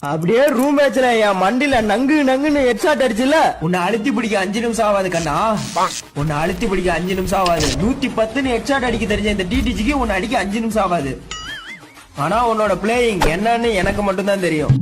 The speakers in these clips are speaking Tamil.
அப்படியே ரூம் மேட்ச்ல என் மண்டில நங்கு நங்குன்னு ஹெட்ஷாட் அடிச்சுல. உன்னை அழுத்தி பிடிக்க 5 நிமிஷம் ஆகாது கண்ணா. உன்னை அழுத்தி பிடிக்க 5 நிமிஷம் ஆகாது. 110 ஹெட்ஷாட் அடிக்க தெரிஞ்ச இந்த டிடிஜிக்கு உன்னை அடிக்க 5 நிமிஷம் ஆகாது. ஆனா உன்னோட பிளேயிங் என்னன்னு எனக்கு மட்டும் தான் தெரியும்.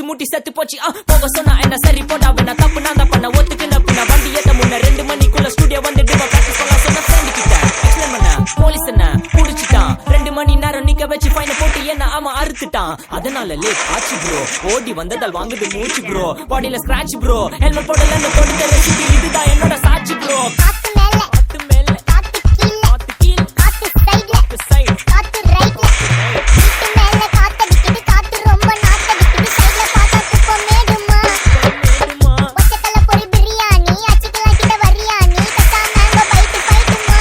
முட்டி செத்து போச்சு போக சொன்னா என்ன சரி போடா வேணா தப்பு நான் தான் பண்ண ஒத்துக்கின பின்ன வண்டி ஏத்த முன்ன 2 மணிக்குள்ள ஸ்டுடியோ வந்து பிராக்டிஸ் பண்ணலாம் சொன்ன ஃப்ரெண்ட் கிட்ட எக்ஸ்பிளைன் பண்ண போலீஸ் என்ன புடிச்சிட்டான் 2 மணி நேரம் நிக்க வச்சு ஃபைன போட்டு என்ன ஆமா அறுத்துட்டான் அதனால லேட் ஆச்சு ப்ரோ ஓடி வந்ததால் வாங்குது மூச்சு ப்ரோ பாடியில ஸ்கிராட்ச் ப்ரோ ஹெல்மெட் போடலன்னு போட்டு ரசிக்கு இதுதான் என்னோட சாட்சி ப்ரோ காத்து மேல காத்து கீழ காத்து கீழ காத்து சைடுல காத்து ரைட்ல வீட்டு மேல காத்தடிக்குது காத்து ரொம்ப நாத்தடிக்குது சைடுல பார்த்தா குப்பை மேடுமா ஒச்சக்கல்ல பொரி பிரியாணி அச்சிக்கலாம் கிட்ட வரியாணி கச்சா மேங்கோ பைட்டு பைட்டுமா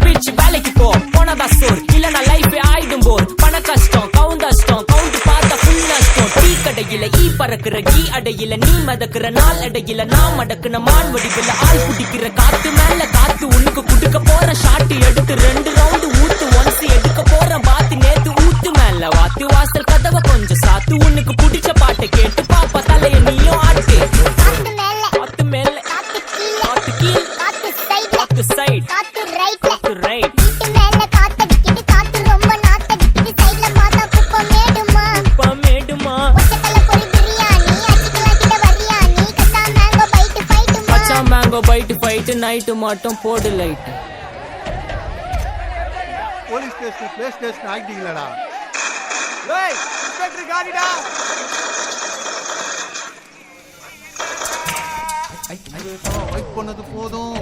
பீச் வேலைக்கு போ போனதா சோர் இல்லனா லைஃப் ஆயிடும் போர் பண கஷ்டம் கவுண்ட் பார்த்தா ஃபுல் நஷ்டம் டீ கடையில ஈ பறக்குற கீ அடையில நீ மதக்குற நாள் அடையில நான் மடக்குன மான் வடிவில ஆள் குடிக்கிற காத்து மேல காத்து உனக்கு குடுக்க போற ஷாட் எடுத்து 2 ரவுண்டு ஊத்து ஒன்ஸ் எடுக்க போற பாத்து நேத்து ஊத்து மேல வாத்து வாசல் கதவை கொஞ்சம் சாத்து உனக்கு பிடிச்ச பாட்டை கேட்டு பாப்பா தலைய நீயும் ஆட்டு காத்து மேல காத்து கீழ காத்து சைடு காத்து ரைட் வீட்டு மேல காத்தடிக்குது காத்து ரொம்ப நாத்தடிக்குது சைடுல பார்த்தா குப்பை மேடுமா ஒச்சக்கல்ல பொரி பிரியாணி அச்சிக்கலாம் கிட்ட வரியாணி கச்சா மேங்கோ பைட்டு ஃபைட் நைட்டு மட்டும் போடு light police station play station ஆகிட்டீங்களா? ஏய் இன்ஸ்பெக்டர் காடிடா. வெயிட் பண்ணது போதும்.